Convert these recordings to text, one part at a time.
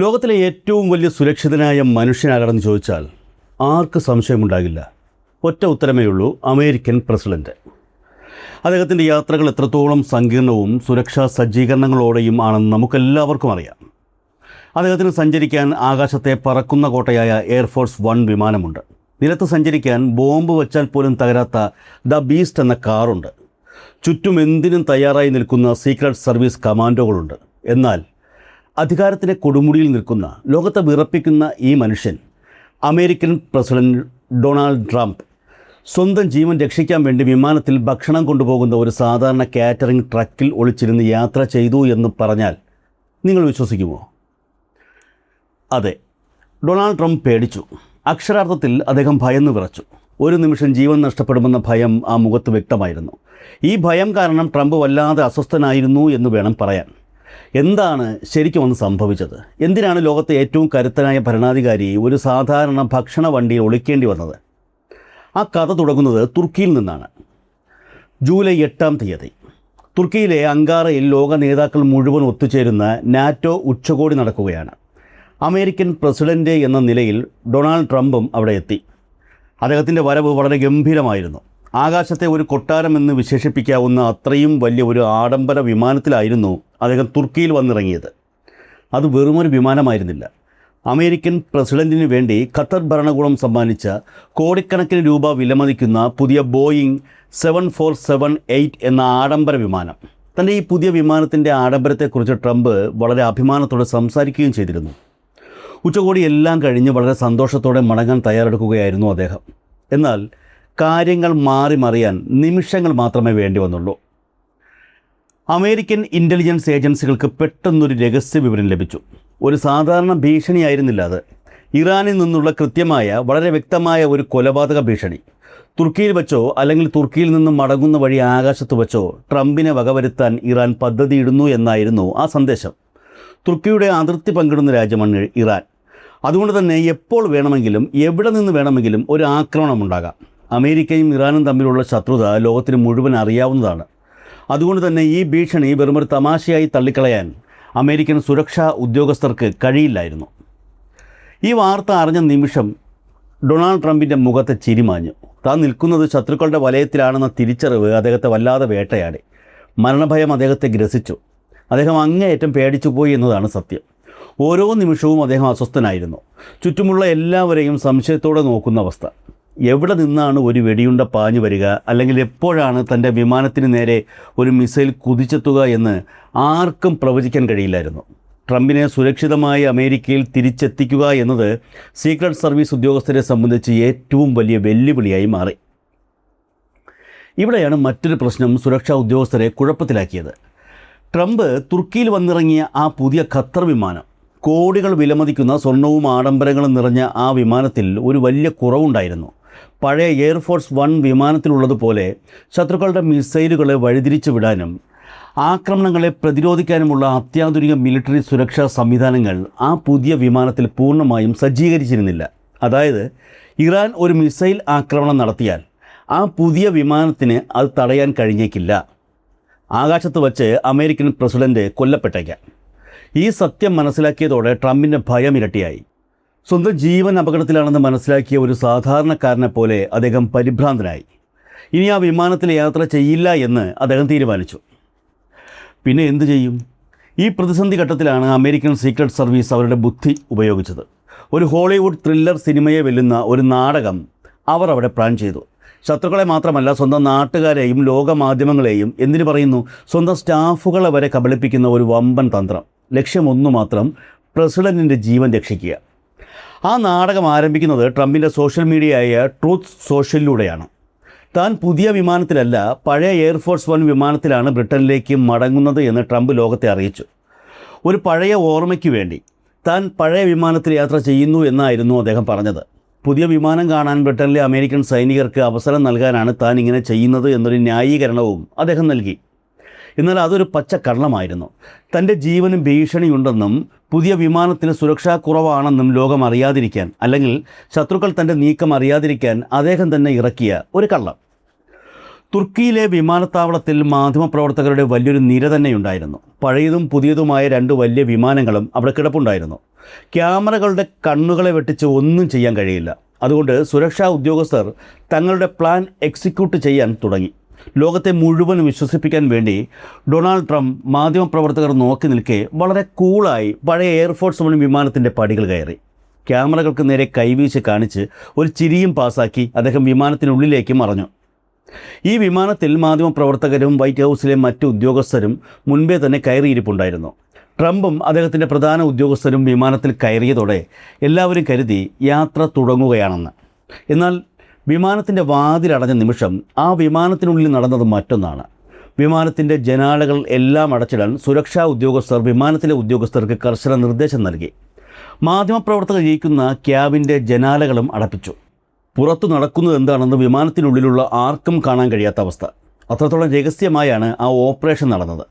ലോകത്തിലെ ഏറ്റവും വലിയ സുരക്ഷിതനായ മനുഷ്യനാരാണെന്ന് ചോദിച്ചാൽ ആർക്ക് സംശയമുണ്ടാകില്ല. ഒറ്റ ഉത്തരമേ ഉള്ളൂ, അമേരിക്കൻ പ്രസിഡന്റ്. അദ്ദേഹത്തിൻ്റെ യാത്രകൾ എത്രത്തോളം സങ്കീർണവും സുരക്ഷാ സജ്ജീകരണങ്ങളോടെയും ആണെന്ന് നമുക്കെല്ലാവർക്കും അറിയാം. അദ്ദേഹത്തിന് സഞ്ചരിക്കാൻ ആകാശത്തെ പറക്കുന്ന കോട്ടയായ എയർഫോഴ്സ് 1 വിമാനമുണ്ട്. നിലത്ത് സഞ്ചരിക്കാൻ ബോംബ് വച്ചാൽ പോലും തകരാത്ത ദ ബീസ്റ്റ് എന്ന കാറുണ്ട്. ചുറ്റും എന്തിനും തയ്യാറായി നിൽക്കുന്ന സീക്രട്ട് സർവീസ് കമാൻഡോകളുണ്ട്. എന്നാൽ അധികാരത്തിൻ്റെ കൊടുമുടിയിൽ നിൽക്കുന്ന, ലോകത്തെ വിറപ്പിക്കുന്ന ഈ മനുഷ്യൻ, അമേരിക്കൻ പ്രസിഡന്റ് ഡൊണാൾഡ് ട്രംപ്, സ്വന്തം ജീവൻ രക്ഷിക്കാൻ വേണ്ടി വിമാനത്തിൽ ഭക്ഷണം കൊണ്ടുപോകുന്ന ഒരു സാധാരണ കാറ്ററിംഗ് ട്രക്കിൽ ഒളിച്ചിരുന്ന് യാത്ര ചെയ്തു എന്ന് പറഞ്ഞാൽ നിങ്ങൾ വിശ്വസിക്കുമോ? അതെ, ഡൊണാൾഡ് ട്രംപ് പേടിച്ചു. അക്ഷരാർത്ഥത്തിൽ അദ്ദേഹം ഭയന്ന് വിറച്ചു. ഒരു നിമിഷം ജീവൻ നഷ്ടപ്പെടുമെന്ന ഭയം ആ മുഖത്ത് വ്യക്തമായിരുന്നു. ഈ ഭയം കാരണം ട്രംപ് വല്ലാതെ അസ്വസ്ഥനായിരുന്നു എന്ന് വേണം പറയാൻ. എന്താണ് ശരിക്കും അന്ന് സംഭവിച്ചത്? എന്തിനാണ് ലോകത്തെ ഏറ്റവും കരുത്തനായ ഭരണാധികാരി ഒരു സാധാരണ ഭക്ഷണ വണ്ടിയിൽ ഒളിക്കേണ്ടി വന്നത്? ആ കഥ തുടങ്ങുന്നത് തുർക്കിയിൽ നിന്നാണ്. ജൂലൈ 8-ാം തീയതി തുർക്കിയിലെ അങ്കാറയിൽ ലോക നേതാക്കൾ മുഴുവൻ ഒത്തുചേരുന്ന നാറ്റോ ഉച്ചകോടി നടക്കുകയാണ്. അമേരിക്കൻ പ്രസിഡന്റ് എന്ന നിലയിൽ ഡൊണാൾഡ് ട്രംപും അവിടെ എത്തി. അദ്ദേഹത്തിൻ്റെ വരവ് വളരെ ഗംഭീരമായിരുന്നു. ആകാശത്തെ ഒരു കൊട്ടാരം എന്ന് വിശേഷിപ്പിക്കാവുന്ന അത്രയും വലിയ ഒരു ആഡംബര വിമാനത്തിലായിരുന്നു അദ്ദേഹം തുർക്കിയിൽ വന്നിറങ്ങിയത്. അത് വെറുമൊരു വിമാനമായിരുന്നില്ല. അമേരിക്കൻ പ്രസിഡന്റിന് വേണ്ടി ഖത്തർ ഭരണകൂടം സമ്മാനിച്ച കോടിക്കണക്കിന് രൂപ വിലമതിക്കുന്ന പുതിയ ബോയിങ് 7478 എന്ന ആഡംബര വിമാനം. തൻ്റെ ഈ പുതിയ വിമാനത്തിൻ്റെ ആഡംബരത്തെക്കുറിച്ച് ട്രംപ് വളരെ അഭിമാനത്തോടെ സംസാരിക്കുകയും ചെയ്തിരുന്നു. ഉച്ചകോടി എല്ലാം കഴിഞ്ഞ് വളരെ സന്തോഷത്തോടെ മടങ്ങാൻ തയ്യാറെടുക്കുകയായിരുന്നു അദ്ദേഹം. എന്നാൽ കാര്യങ്ങൾ മാറി മറിയാൻ നിമിഷങ്ങൾ മാത്രമേ വേണ്ടി വന്നുള്ളൂ. അമേരിക്കൻ ഇൻ്റലിജൻസ് ഏജൻസികൾക്ക് പെട്ടെന്നൊരു രഹസ്യ വിവരം ലഭിച്ചു. ഒരു സാധാരണ ഭീഷണിയായിരുന്നില്ല അത്. ഇറാനിൽ നിന്നുള്ള കൃത്യമായ, വളരെ വ്യക്തമായ ഒരു കൊലപാതക ഭീഷണി. തുർക്കിയിൽ വെച്ചോ അല്ലെങ്കിൽ തുർക്കിയിൽ നിന്നും മടങ്ങുന്ന വഴി ആകാശത്ത് വെച്ചോ ട്രംപിനെ വകവരുത്താൻ ഇറാൻ പദ്ധതിയിടുന്നു എന്നായിരുന്നു ആ സന്ദേശം. തുർക്കിയുടെ അതിർത്തി പങ്കിടുന്ന രാജ്യമാണ് ഇറാൻ. അതുകൊണ്ട് തന്നെ എപ്പോൾ വേണമെങ്കിലും എവിടെ നിന്ന് വേണമെങ്കിലും ഒരു ആക്രമണമുണ്ടാകാം. അമേരിക്കയും ഇറാനും തമ്മിലുള്ള ശത്രുത ലോകത്തിന് മുഴുവൻ അറിയാവുന്നതാണ്. അതുകൊണ്ട് തന്നെ ഈ ഭീഷണി വെറുമൊരു തമാശയായി തള്ളിക്കളയാൻ അമേരിക്കൻ സുരക്ഷാ ഉദ്യോഗസ്ഥർക്ക് കഴിയില്ലായിരുന്നു. ഈ വാർത്ത അറിഞ്ഞ നിമിഷം ഡൊണാൾഡ് ട്രംപിൻ്റെ മുഖത്തെ ചിരിമാഞ്ഞു. താൻ നിൽക്കുന്നത് ശത്രുക്കളുടെ വലയത്തിലാണെന്ന തിരിച്ചറിവ് അദ്ദേഹത്തെ വല്ലാതെ വേട്ടയാടി. മരണഭയം അദ്ദേഹത്തെ ഗ്രസിച്ചു. അദ്ദേഹം അങ്ങേയറ്റം പേടിച്ചുപോയി എന്നതാണ് സത്യം. ഓരോ നിമിഷവും അദ്ദേഹം അസ്വസ്ഥനായിരുന്നു. ചുറ്റുമുള്ള എല്ലാവരെയും സംശയത്തോടെ നോക്കുന്ന അവസ്ഥ. എവിടെ നിന്നാണ് ഒരു വെടിയുണ്ട പാഞ്ഞു വരിക, അല്ലെങ്കിൽ എപ്പോഴാണ് തൻ്റെ വിമാനത്തിന് നേരെ ഒരു മിസൈൽ കുതിച്ചെത്തുക എന്ന് ആർക്കും പ്രവചിക്കാൻ കഴിയില്ലായിരുന്നു. ട്രംപിനെ സുരക്ഷിതമായി അമേരിക്കയിൽ തിരിച്ചെത്തിക്കുക എന്നത് സീക്രട്ട് സർവീസ് ഉദ്യോഗസ്ഥരെ സംബന്ധിച്ച് ഏറ്റവും വലിയ വെല്ലുവിളിയായി മാറി. ഇവിടെയാണ് മറ്റൊരു പ്രശ്നം സുരക്ഷാ ഉദ്യോഗസ്ഥരെ കുഴപ്പത്തിലാക്കിയത്. ട്രംപ് തുർക്കിയിൽ വന്നിറങ്ങിയ ആ പുതിയ ഖത്തർ വിമാനം, കോടികൾ വിലമതിക്കുന്ന സ്വർണവും ആഡംബരങ്ങളും നിറഞ്ഞ ആ വിമാനത്തിൽ ഒരു വലിയ കുറവുണ്ടായിരുന്നു. പഴയ എയർഫോഴ്സ് 1 വിമാനത്തിലുള്ളതുപോലെ ശത്രുക്കളുടെ മിസൈലുകളെ വഴിതിരിച്ചു വിടാനും ആക്രമണങ്ങളെ പ്രതിരോധിക്കാനുമുള്ള അത്യാധുനിക മിലിറ്ററി സുരക്ഷാ സംവിധാനങ്ങൾ ആ പുതിയ വിമാനത്തിൽ പൂർണ്ണമായും സജ്ജീകരിച്ചിരുന്നില്ല. അതായത്, ഇറാൻ ഒരു മിസൈൽ ആക്രമണം നടത്തിയാൽ ആ പുതിയ വിമാനത്തിന് അത് തടയാൻ കഴിഞ്ഞേക്കില്ല. ആകാശത്ത് വച്ച് അമേരിക്കൻ പ്രസിഡന്റ് കൊല്ലപ്പെട്ടേക്കാം. ഈ സത്യം മനസ്സിലാക്കിയതോടെ ട്രംപിൻ്റെ ഭയം ഇരട്ടിയായി. സ്വന്തം ജീവൻ അപകടത്തിലാണെന്ന് മനസ്സിലാക്കിയ ഒരു സാധാരണക്കാരനെ പോലെ അദ്ദേഹം പരിഭ്രാന്തനായി. ഇനി ആ വിമാനത്തിൽ യാത്ര ചെയ്യില്ല എന്ന് അദ്ദേഹം തീരുമാനിച്ചു. പിന്നെ എന്തു ചെയ്യും? ഈ പ്രതിസന്ധി ഘട്ടത്തിലാണ് അമേരിക്കൻ സീക്രട്ട് സർവീസ് അവരുടെ ബുദ്ധി ഉപയോഗിച്ചത്. ഒരു ഹോളിവുഡ് ത്രില്ലർ സിനിമയെ വെല്ലുന്ന ഒരു നാടകം അവർ അവിടെ പ്ലാൻ ചെയ്തു. ശത്രുക്കളെ മാത്രമല്ല, സ്വന്തം നാട്ടുകാരെയും ലോകമാധ്യമങ്ങളെയും, എന്തിനു പറയുന്നു, സ്വന്തം സ്റ്റാഫുകളെ വരെ കബളിപ്പിക്കുന്ന ഒരു വമ്പൻ തന്ത്രം. ലക്ഷ്യം ഒന്നു മാത്രം, പ്രസിഡന്റിൻ്റെ ജീവൻ രക്ഷിക്കുക. ആ നാടകം ആരംഭിക്കുന്നത് ട്രംപിൻ്റെ സോഷ്യൽ മീഡിയയായ ട്രൂത്ത് സോഷ്യലിലൂടെയാണ്. താൻ പുതിയ വിമാനത്തിലല്ല, പഴയ എയർഫോഴ്സ് 1 വിമാനത്തിലാണ് ബ്രിട്ടനിലേക്ക് മടങ്ങുന്നത് എന്ന് ട്രംപ് ലോകത്തെ അറിയിച്ചു. ഒരു പഴയ ഓർമ്മയ്ക്ക് വേണ്ടി താൻ പഴയ വിമാനത്തിൽ യാത്ര ചെയ്യുന്നു എന്നായിരുന്നു അദ്ദേഹം പറഞ്ഞത്. പുതിയ വിമാനം കാണാൻ ബ്രിട്ടനിലെ അമേരിക്കൻ സൈനികർക്ക് അവസരം നൽകാനാണ് താൻ ഇങ്ങനെ ചെയ്യുന്നത് എന്നൊരു ന്യായീകരണവും അദ്ദേഹം നൽകി. എന്നാൽ അതൊരു പച്ച കള്ളമായിരുന്നു. തൻ്റെ ജീവന് ഭീഷണിയുണ്ടെന്നും പുതിയ വിമാനത്തിന് സുരക്ഷാ കുറവാണെന്നും ലോകം അറിയാതിരിക്കാൻ, അല്ലെങ്കിൽ ശത്രുക്കൾ തൻ്റെ നീക്കം അറിയാതിരിക്കാൻ അദ്ദേഹം തന്നെ ഇറക്കിയ ഒരു കള്ളം. തുർക്കിയിലെ വിമാനത്താവളത്തിൽ മാധ്യമപ്രവർത്തകരുടെ വലിയൊരു നിര തന്നെയുണ്ടായിരുന്നു. പഴയതും പുതിയതുമായ 2 വലിയ വിമാനങ്ങളും അവിടെ കിടപ്പുണ്ടായിരുന്നു. ക്യാമറകളുടെ കണ്ണുകളെ വെട്ടിച്ച് ഒന്നും ചെയ്യാൻ കഴിയില്ല. അതുകൊണ്ട് സുരക്ഷാ ഉദ്യോഗസ്ഥർ തങ്ങളുടെ പ്ലാൻ എക്സിക്യൂട്ട് ചെയ്യാൻ തുടങ്ങി. ലോകത്തെ മുഴുവൻ വിശ്വസിപ്പിക്കാൻ വേണ്ടി ഡൊണാൾഡ് ട്രംപ് മാധ്യമപ്രവർത്തകർ നോക്കി നിൽക്കെ വളരെ കൂളായി പഴയ എയർഫോഴ്സ് 1 വിമാനത്തിൻ്റെ പടികൾ കയറി. ക്യാമറകൾക്ക് നേരെ കൈവീശി കാണിച്ച് ഒരു ചിരിയും പാസാക്കി അദ്ദേഹം വിമാനത്തിനുള്ളിലേക്ക് മറഞ്ഞു. ഈ വിമാനത്തിൽ മാധ്യമപ്രവർത്തകരും വൈറ്റ് ഹൗസിലെ മറ്റ് ഉദ്യോഗസ്ഥരും മുൻപേ തന്നെ കയറിയിരിപ്പുണ്ടായിരുന്നു. ട്രംപും അദ്ദേഹത്തിൻ്റെ പ്രധാന ഉദ്യോഗസ്ഥരും വിമാനത്തിൽ കയറിയതോടെ എല്ലാവരും കരുതി യാത്ര തുടങ്ങുകയാണെന്ന്. എന്നാൽ വിമാനത്തിൻ്റെ വാതിലടഞ്ഞ നിമിഷം ആ വിമാനത്തിനുള്ളിൽ നടന്നത് മറ്റൊന്നാണ്. വിമാനത്തിൻ്റെ ജനാലകൾ എല്ലാം അടച്ചിടാൻ സുരക്ഷാ ഉദ്യോഗസ്ഥർ വിമാനത്തിലെ ഉദ്യോഗസ്ഥർക്ക് കർശന നിർദ്ദേശം നൽകി. മാധ്യമപ്രവർത്തകർ ഇരിക്കുന്ന ക്യാബിൻ്റെ ജനാലകളും അടപ്പിച്ചു. പുറത്തു നടക്കുന്നത് എന്താണെന്ന് വിമാനത്തിനുള്ളിലുള്ള ആർക്കും കാണാൻ കഴിയാത്ത അവസ്ഥ. അത്രത്തോളം രഹസ്യമായാണ് ആ ഓപ്പറേഷൻ നടന്നത്.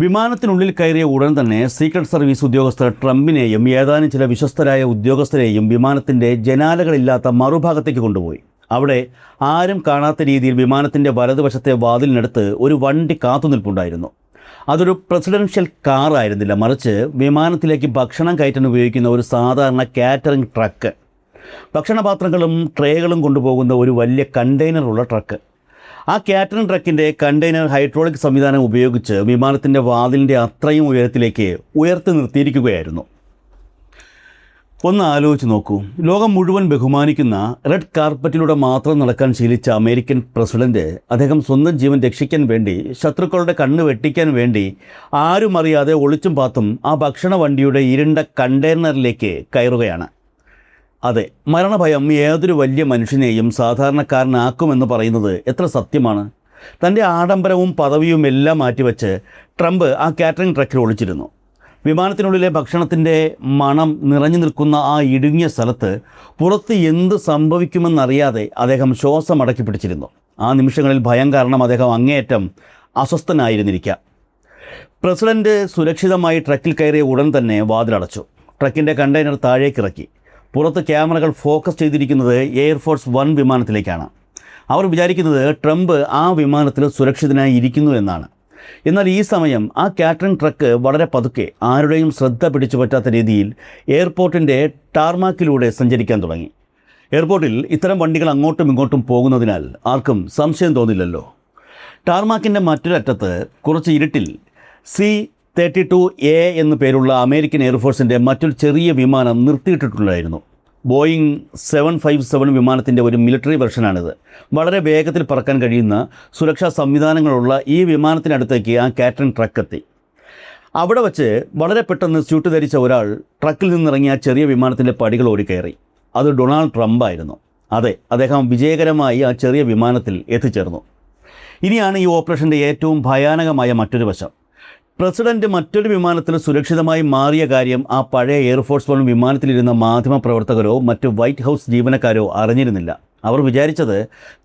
വിമാനത്തിനുള്ളിൽ കയറിയ ഉടൻ തന്നെ സീക്രട്ട് സർവീസ് ഉദ്യോഗസ്ഥർ ട്രംപിനെയും ഏതാനും ചില വിശ്വസ്തരായ ഉദ്യോഗസ്ഥരെയും വിമാനത്തിൻ്റെ ജനാലകളില്ലാത്ത മറുഭാഗത്തേക്ക് കൊണ്ടുപോയി. അവിടെ ആരും കാണാത്ത രീതിയിൽ വിമാനത്തിൻ്റെ വലതുവശത്തെ വാതിലിനടുത്ത് ഒരു വണ്ടി കാത്തുനിൽപ്പുണ്ടായിരുന്നു. അതൊരു പ്രസിഡൻഷ്യൽ കാർ ആയിരുന്നില്ല, മറിച്ച് വിമാനത്തിലേക്ക് ഭക്ഷണം കയറ്റാൻ ഉപയോഗിക്കുന്ന ഒരു സാധാരണ കാറ്ററിംഗ് ട്രക്ക്. ഭക്ഷണപാത്രങ്ങളും ട്രേകളും കൊണ്ടുപോകുന്ന ഒരു വലിയ കണ്ടെയ്നറുള്ള ട്രക്ക്. ആ കാറ്ററിംഗ് ട്രക്കിൻ്റെ കണ്ടെയ്നർ ഹൈഡ്രോളിക് സംവിധാനം ഉപയോഗിച്ച് വിമാനത്തിൻ്റെ വാതിലിൻ്റെ അത്രയും ഉയരത്തിലേക്ക് ഉയർത്തി നിർത്തിയിരിക്കുകയായിരുന്നു. ഒന്ന് ആലോചിച്ച് നോക്കൂ. ലോകം മുഴുവൻ ബഹുമാനിക്കുന്ന റെഡ് കാർപ്പറ്റിലൂടെ മാത്രം നടക്കാൻ ശീലിച്ച അമേരിക്കൻ പ്രസിഡന്റ് അദ്ദേഹം സ്വന്തം ജീവൻ രക്ഷിക്കാൻ വേണ്ടി, ശത്രുക്കളുടെ കണ്ണ് വെട്ടിക്കാൻ വേണ്ടി ആരും അറിയാതെ ഒളിച്ചും പാത്തും ആ ഭക്ഷണ വണ്ടിയുടെ ഇരുണ്ട കണ്ടെയ്നറിലേക്ക് കയറുകയാണ്. അതെ, മരണഭയം ഏതൊരു വലിയ മനുഷ്യനെയും സാധാരണക്കാരനാക്കുമെന്ന് പറയുന്നത് എത്ര സത്യമാണ്. തൻ്റെ ആഡംബരവും പദവിയും എല്ലാം മാറ്റിവെച്ച് ട്രംപ് ആ കാറ്ററിംഗ് ട്രക്കിൽ ഒളിച്ചിരുന്നു. വിമാനത്തിനുള്ളിലെ ഭക്ഷണത്തിൻ്റെ മണം നിറഞ്ഞു നിൽക്കുന്ന ആ ഇടുങ്ങിയ സ്ഥലത്ത് പുറത്ത് എന്ത് സംഭവിക്കുമെന്നറിയാതെ അദ്ദേഹം ശ്വാസം അടക്കി പിടിച്ചിരുന്നു. ആ നിമിഷങ്ങളിൽ ഭയം കാരണം അദ്ദേഹം അങ്ങേയറ്റം അസ്വസ്ഥനായിരുന്നിരിക്കാം. പ്രസിഡന്റ് സുരക്ഷിതമായി ട്രക്കിൽ കയറിയ ഉടൻ തന്നെ വാതിലടച്ചു. ട്രക്കിൻ്റെ കണ്ടെയ്നർ താഴേക്കിറക്കി. പുറത്ത് ക്യാമറകൾ ഫോക്കസ് ചെയ്തിരിക്കുന്നത് എയർഫോഴ്സ് 1 വിമാനത്തിലേക്കാണ്. അവർ വിചാരിക്കുന്നത് ട്രംപ് ആ വിമാനത്തിൽ സുരക്ഷിതനായി ഇരിക്കുന്നു എന്നാണ്. എന്നാൽ ഈ സമയം ആ കാറ്ററിംഗ് ട്രക്ക് വളരെ പതുക്കെ, ആരുടെയും ശ്രദ്ധ പിടിച്ചു പറ്റാത്ത രീതിയിൽ എയർപോർട്ടിൻ്റെ ടാർമാക്കിലൂടെ സഞ്ചരിക്കാൻ തുടങ്ങി. എയർപോർട്ടിൽ ഇത്തരം വണ്ടികൾ അങ്ങോട്ടും ഇങ്ങോട്ടും പോകുന്നതിനാൽ ആർക്കും സംശയം തോന്നില്ലല്ലോ. ടാർമാക്കിൻ്റെ മറ്റൊരറ്റത്ത് കുറച്ച് ഇരുട്ടിൽ C-32A എന്ന് പേരുള്ള അമേരിക്കൻ എയർഫോഴ്സിൻ്റെ മറ്റൊരു ചെറിയ വിമാനം നിർത്തിയിട്ടിട്ടുണ്ടായിരുന്നു. ബോയിങ് 757 വിമാനത്തിൻ്റെ ഒരു മിലിറ്ററി വെർഷനാണിത്. വളരെ വേഗത്തിൽ പറക്കാൻ കഴിയുന്ന സുരക്ഷാ സംവിധാനങ്ങളുള്ള ഈ വിമാനത്തിനടുത്തേക്ക് ആ കാറ്ററിംഗ് ട്രക്ക് എത്തി. അവിടെ വച്ച് വളരെ പെട്ടെന്ന് സ്യൂട്ട് ധരിച്ച ഒരാൾ ട്രക്കിൽ നിന്നിറങ്ങിയ ആ ചെറിയ വിമാനത്തിൻ്റെ പടികൾ ഓടിക്കയറി. അത് ഡൊണാൾഡ് ട്രംപ് ആയിരുന്നു. അതെ, അദ്ദേഹം വിജയകരമായി ആ ചെറിയ വിമാനത്തിൽ എത്തിച്ചേർന്നു. ഇനിയാണ് ഈ ഓപ്പറേഷൻ്റെ ഏറ്റവും ഭയാനകമായ മറ്റൊരു വശം. പ്രസിഡന്റ് മറ്റൊരു വിമാനത്തിൽ സുരക്ഷിതമായി മാറിയ കാര്യം ആ പഴയ എയർഫോഴ്സ് 1 വിമാനത്തിലിരുന്ന മാധ്യമപ്രവർത്തകരോ മറ്റ് വൈറ്റ് ഹൗസ് ജീവനക്കാരോ അറിഞ്ഞിരുന്നില്ല. അവർ വിചാരിച്ചത്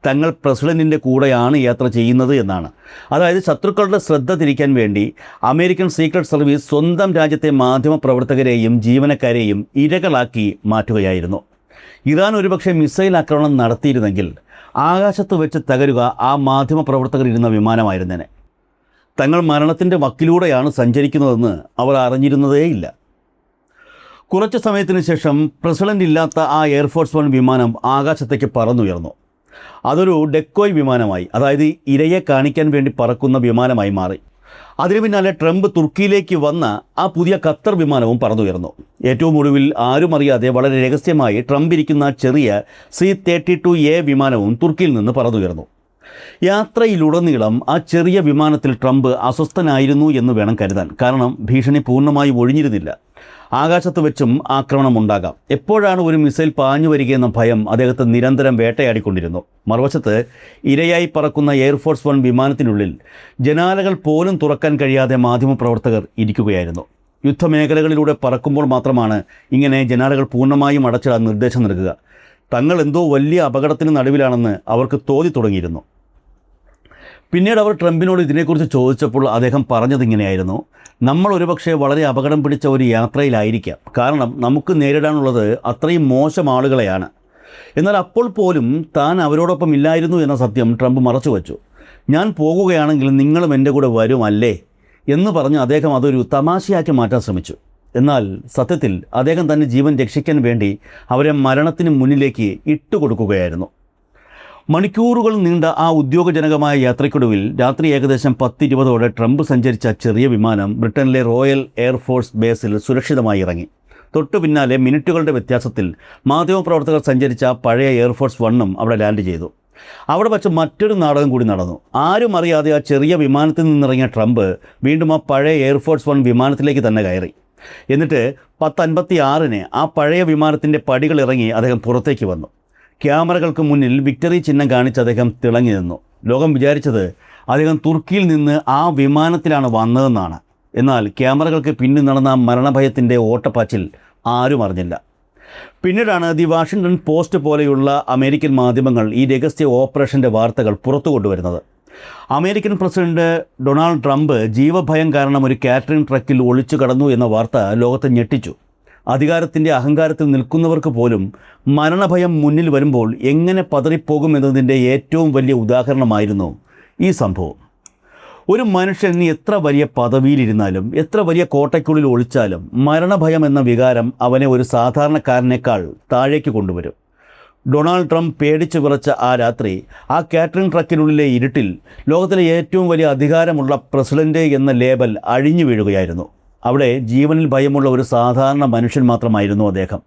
തങ്ങൾ പ്രസിഡന്റിൻ്റെ കൂടെയാണ് യാത്ര ചെയ്യുന്നത് എന്നാണ്. അതായത് ശത്രുക്കളുടെ ശ്രദ്ധ തിരിക്കാൻ വേണ്ടി അമേരിക്കൻ സീക്രട്ട് സർവീസ് സ്വന്തം രാജ്യത്തെ മാധ്യമപ്രവർത്തകരെയും ജീവനക്കാരെയും ഇരകളാക്കി മാറ്റുകയായിരുന്നു. ഇറാൻ ഒരുപക്ഷെ മിസൈൽ ആക്രമണം നടത്തിയിരുന്നെങ്കിൽ ആകാശത്ത് വെച്ച് തകരുക ആ മാധ്യമപ്രവർത്തകർ ഇരുന്ന വിമാനമായിരുന്നേനെ. തങ്ങൾ മരണത്തിൻ്റെ വക്കിലൂടെയാണ് സഞ്ചരിക്കുന്നതെന്ന് അവർ അറിഞ്ഞിരുന്നതേയില്ല. കുറച്ച് സമയത്തിന് ശേഷം പ്രസിഡന്റ് ഇല്ലാത്ത ആ എയർഫോഴ്സ് 1 വിമാനം ആകാശത്തേക്ക് പറന്നുയർന്നു. അതൊരു ഡെക്കോയ് വിമാനമായി, അതായത് ഇരയെ കാണിക്കാൻ വേണ്ടി പറക്കുന്ന വിമാനമായി മാറി. അതിനു പിന്നാലെ ട്രംപ് തുർക്കിയിലേക്ക് വന്ന ആ പുതിയ ഖത്തർ വിമാനവും പറന്നുയർന്നു. ഏറ്റവും ഒടുവിൽ ആരും അറിയാതെ വളരെ രഹസ്യമായി ട്രംപ് ഇരിക്കുന്ന ചെറിയ C-32A വിമാനവും തുർക്കിയിൽ നിന്ന് പറന്നുയർന്നു. യാത്രയിലുടനീളം ആ ചെറിയ വിമാനത്തിൽ ട്രംപ് അസ്വസ്ഥനായിരുന്നു എന്ന് വേണം കരുതാൻ. കാരണം ഭീഷണി പൂർണ്ണമായി ഒഴിഞ്ഞിരുന്നില്ല. ആകാശത്ത് വെച്ചും ആക്രമണം ഉണ്ടാകാം. എപ്പോഴാണ് ഒരു മിസൈൽ പാഞ്ഞു വരികയെന്ന ഭയം അദ്ദേഹത്തെ നിരന്തരം വേട്ടയാടിക്കൊണ്ടിരുന്നു. മറുവശത്ത് ഇരയായി പറക്കുന്ന എയർഫോഴ്സ് 1 വിമാനത്തിനുള്ളിൽ ജനാലകൾ പോലും തുറക്കാൻ കഴിയാതെ മാധ്യമപ്രവർത്തകർ ഇരിക്കുകയായിരുന്നു. യുദ്ധമേഖലകളിലൂടെ പറക്കുമ്പോൾ മാത്രമാണ് ഇങ്ങനെ ജനാലകൾ പൂർണ്ണമായും അടച്ചിടാൻ നിർദ്ദേശം നൽകുക. തങ്ങൾ എന്തോ വലിയ അപകടത്തിന് നടുവിലാണെന്ന് അവർക്ക് തോന്നി തുടങ്ങിയിരുന്നു. പിന്നീട് അവർ ട്രംപിനോട് ഇതിനെക്കുറിച്ച് ചോദിച്ചപ്പോൾ അദ്ദേഹം പറഞ്ഞതിങ്ങനെയായിരുന്നു: നമ്മൾ ഒരുപക്ഷെ വളരെ അപകടം പിടിച്ച ഒരു യാത്രയിലായിരിക്കാം. കാരണം നമുക്ക് നേരിടാനുള്ളത് അത്രയും മോശം ആളുകളെയാണ്. എന്നാൽ അപ്പോൾ പോലും താൻ അവരോടൊപ്പം ഇല്ലായിരുന്നു എന്ന സത്യം ട്രംപ് മറച്ചുവെച്ചു. ഞാൻ പോകുകയാണെങ്കിൽ നിങ്ങളും എൻ്റെ കൂടെ വരുമല്ലേ എന്ന് പറഞ്ഞ് അദ്ദേഹം അതൊരു തമാശയാക്കി മാറ്റാൻ ശ്രമിച്ചു. എന്നാൽ സത്യത്തിൽ അദ്ദേഹം തൻ്റെ ജീവൻ രക്ഷിക്കാൻ വേണ്ടി അവരെ മരണത്തിന് മുന്നിലേക്ക് ഇട്ടുകൊടുക്കുകയായിരുന്നു. മണിക്കൂറുകൾ നീണ്ട ആ ഉദ്യോഗജനകമായ യാത്രയ്ക്കൊടുവിൽ രാത്രി ഏകദേശം 10:20 ട്രംപ് സഞ്ചരിച്ച ചെറിയ വിമാനം ബ്രിട്ടനിലെ റോയൽ എയർഫോഴ്സ് ബേസിൽ സുരക്ഷിതമായി ഇറങ്ങി. തൊട്ടു പിന്നാലെ മിനിറ്റുകളുടെ വ്യത്യാസത്തിൽ മാധ്യമപ്രവർത്തകർ സഞ്ചരിച്ച പഴയ എയർഫോഴ്സ് വണ്ണും അവിടെ ലാൻഡ് ചെയ്തു. അവിടെ വച്ച് മറ്റൊരു നാടകം കൂടി നടന്നു. ആരും അറിയാതെ ആ ചെറിയ വിമാനത്തിൽ നിന്നിറങ്ങിയ ട്രംപ് വീണ്ടും ആ പഴയ എയർഫോഴ്സ് വൺ വിമാനത്തിലേക്ക് തന്നെ കയറി. എന്നിട്ട് 10:56 ആ പഴയ വിമാനത്തിൻ്റെ പടികൾ ഇറങ്ങി അദ്ദേഹം പുറത്തേക്ക് വന്നു. ക്യാമറകൾക്ക് മുന്നിൽ വിക്ടറി ചിഹ്നം കാണിച്ച് അദ്ദേഹം തിളങ്ങി നിന്നു. ലോകം വിചാരിച്ചത് അദ്ദേഹം തുർക്കിയിൽ നിന്ന് ആ വിമാനത്തിലാണ് വന്നതെന്നാണ്. എന്നാൽ ക്യാമറകൾക്ക് പിന്നിൽ നടന്ന മരണഭയത്തിൻ്റെ ഓട്ടപ്പാച്ചിൽ ആരും അറിഞ്ഞില്ല. പിന്നീടാണ് ദി വാഷിംഗ്ടൺ പോസ്റ്റ് പോലെയുള്ള അമേരിക്കൻ മാധ്യമങ്ങൾ ഈ രഹസ്യ ഓപ്പറേഷൻ്റെ വാർത്തകൾ പുറത്തു കൊണ്ടുവരുന്നത്. അമേരിക്കൻ പ്രസിഡന്റ് ഡൊണാൾഡ് ട്രംപ് ജീവഭയം കാരണം ഒരു കാറ്ററിംഗ് ട്രക്കിൽ ഒളിച്ചു കടന്നു എന്ന വാർത്ത ലോകത്തെ ഞെട്ടിച്ചു. അധികാരത്തിൻ്റെ അഹങ്കാരത്തിൽ നിൽക്കുന്നവർക്ക് പോലും മരണഭയം മുന്നിൽ വരുമ്പോൾ എങ്ങനെ പതറിപ്പോകുമെന്നതിൻ്റെ ഏറ്റവും വലിയ ഉദാഹരണമായിരുന്നു ഈ സംഭവം. ഒരു മനുഷ്യൻ എത്ര വലിയ പദവിയിലിരുന്നാലും എത്ര വലിയ കോട്ടയ്ക്കുള്ളിൽ ഒളിച്ചാലും മരണഭയം എന്ന വികാരം അവനെ ഒരു സാധാരണക്കാരനേക്കാൾ താഴേക്ക് കൊണ്ടുവരും. ഡൊണാൾഡ് ട്രംപ് പേടിച്ചു വിറച്ച ആ രാത്രി ആ കാറ്ററിംഗ് ട്രക്കിനുള്ളിലെ ഇരുട്ടിൽ ലോകത്തിലെ ഏറ്റവും വലിയ അധികാരമുള്ള പ്രസിഡന്റ് എന്ന ലേബൽ അഴിഞ്ഞു വീഴുകയായിരുന്നു. അവിടെ ജീവനിൽ ഭയമുള്ള ഒരു സാധാരണ മനുഷ്യൻ മാത്രമായിരുന്നു അദ്ദേഹം.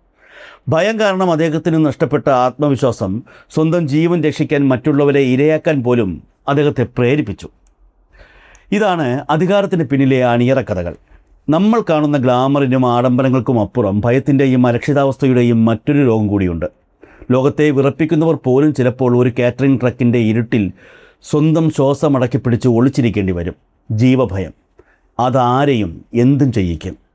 ഭയം കാരണം അദ്ദേഹത്തിന് നഷ്ടപ്പെട്ട ആത്മവിശ്വാസം സ്വന്തം ജീവൻ രക്ഷിക്കാൻ മറ്റുള്ളവരെ ഇരയാക്കാൻ പോലും അദ്ദേഹത്തെ പ്രേരിപ്പിച്ചു. ഇതാണ് അധികാരത്തിന് പിന്നിലെ അണിയറ കഥകൾ. നമ്മൾ കാണുന്ന ഗ്ലാമറിനും ആഡംബരങ്ങൾക്കും അപ്പുറം ഭയത്തിൻ്റെയും അരക്ഷിതാവസ്ഥയുടെയും മറ്റൊരു ലോകം കൂടിയുണ്ട്. ലോകത്തെ വിറപ്പിക്കുന്നവർ പോലും ചിലപ്പോൾ ഒരു കാറ്ററിംഗ് ട്രക്കിൻ്റെ ഇരുട്ടിൽ സ്വന്തം ശ്വാസമടക്കി പിടിച്ച് ഒളിച്ചിരിക്കേണ്ടി വരും. ജീവഭയം അതാരെയും എന്തും ചെയ്യിക്കും.